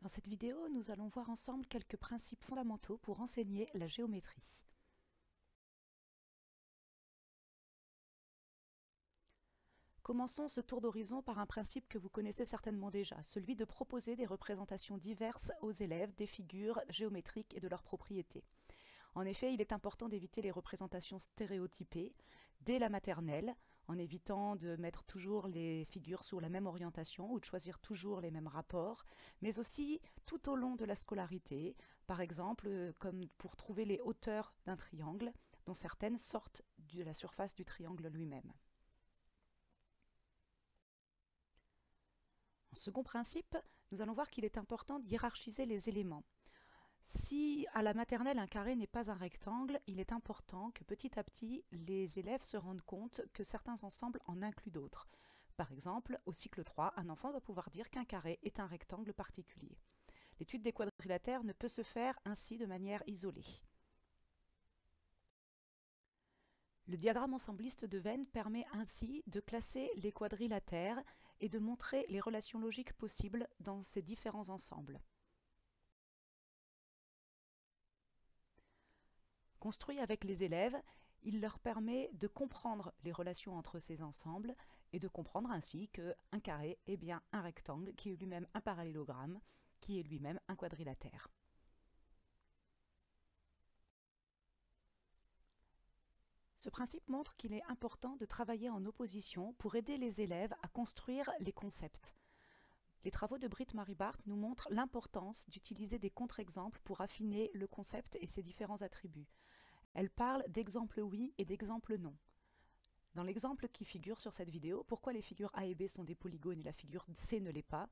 Dans cette vidéo, nous allons voir ensemble quelques principes fondamentaux pour enseigner la géométrie. Commençons ce tour d'horizon par un principe que vous connaissez certainement déjà, celui de proposer des représentations diverses aux élèves des figures géométriques et de leurs propriétés. En effet, il est important d'éviter les représentations stéréotypées dès la maternelle, en évitant de mettre toujours les figures sur la même orientation ou de choisir toujours les mêmes rapports, mais aussi tout au long de la scolarité, par exemple comme pour trouver les hauteurs d'un triangle, dont certaines sortent de la surface du triangle lui-même. En second principe, nous allons voir qu'il est important de hiérarchiser les éléments. Si à la maternelle un carré n'est pas un rectangle, il est important que petit à petit les élèves se rendent compte que certains ensembles en incluent d'autres. Par exemple, au cycle 3, un enfant doit pouvoir dire qu'un carré est un rectangle particulier. L'étude des quadrilatères ne peut se faire ainsi de manière isolée. Le diagramme ensembliste de Venn permet ainsi de classer les quadrilatères et de montrer les relations logiques possibles dans ces différents ensembles. Construit avec les élèves, il leur permet de comprendre les relations entre ces ensembles et de comprendre ainsi qu'un carré est bien un rectangle qui est lui-même un parallélogramme, qui est lui-même un quadrilatère. Ce principe montre qu'il est important de travailler en opposition pour aider les élèves à construire les concepts. Les travaux de Britt-Marie Barthes nous montrent l'importance d'utiliser des contre-exemples pour affiner le concept et ses différents attributs. Elle parle d'exemples oui et d'exemples non. Dans l'exemple qui figure sur cette vidéo, pourquoi les figures A et B sont des polygones et la figure C ne l'est pas,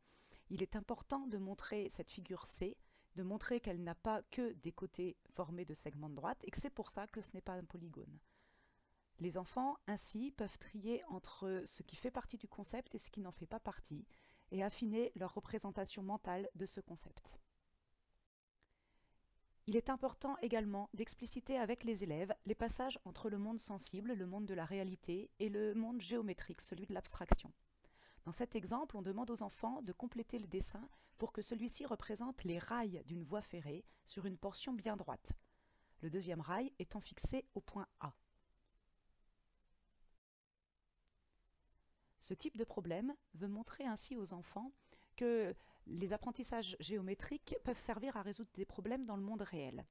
il est important de montrer cette figure C, de montrer qu'elle n'a pas que des côtés formés de segments de droite et que c'est pour ça que ce n'est pas un polygone. Les enfants, ainsi, peuvent trier entre ce qui fait partie du concept et ce qui n'en fait pas partie et affiner leur représentation mentale de ce concept. Il est important également d'expliciter avec les élèves les passages entre le monde sensible, le monde de la réalité, et le monde géométrique, celui de l'abstraction. Dans cet exemple, on demande aux enfants de compléter le dessin pour que celui-ci représente les rails d'une voie ferrée sur une portion bien droite, le deuxième rail étant fixé au point A. Ce type de problème veut montrer ainsi aux enfants que les apprentissages géométriques peuvent servir à résoudre des problèmes dans le monde réel.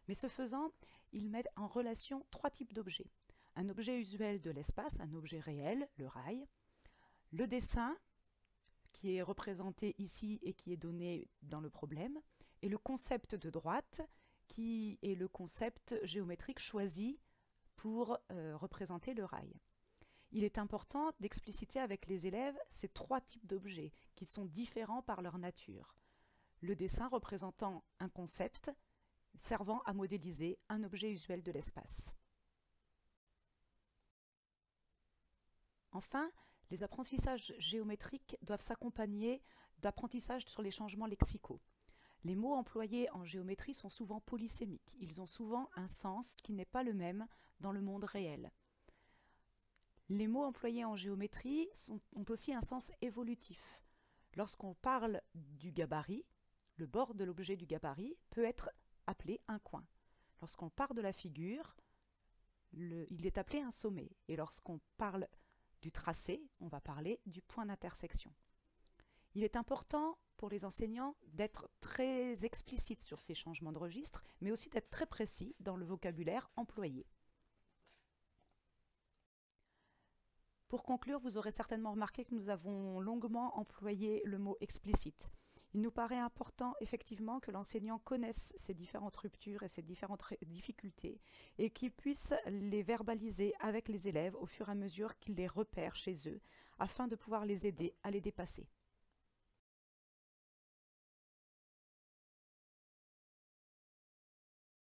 Mais ce faisant, il met en relation trois types d'objets. Un objet usuel de l'espace, un objet réel, le rail, le dessin, qui est représenté ici et qui est donné dans le problème, et le concept de droite, qui est le concept géométrique choisi pour représenter le rail. Il est important d'expliciter avec les élèves ces trois types d'objets qui sont différents par leur nature. Le dessin représentant un concept servant à modéliser un objet usuel de l'espace. Enfin, les apprentissages géométriques doivent s'accompagner d'apprentissages sur les changements lexicaux. Les mots employés en géométrie sont souvent polysémiques. Ils ont souvent un sens qui n'est pas le même dans le monde réel. Les mots employés en géométrie ont aussi un sens évolutif. Lorsqu'on parle du gabarit, le bord de l'objet du gabarit peut être appelé un coin. Lorsqu'on part de la figure, il est appelé un sommet. Et lorsqu'on parle du tracé, on va parler du point d'intersection. Il est important pour les enseignants d'être très explicites sur ces changements de registre, mais aussi d'être très précis dans le vocabulaire employé. Pour conclure, vous aurez certainement remarqué que nous avons longuement employé le mot explicite. Il nous paraît important effectivement que l'enseignant connaisse ces différentes ruptures et ces différentes difficultés et qu'il puisse les verbaliser avec les élèves au fur et à mesure qu'ils les repèrent chez eux afin de pouvoir les aider à les dépasser.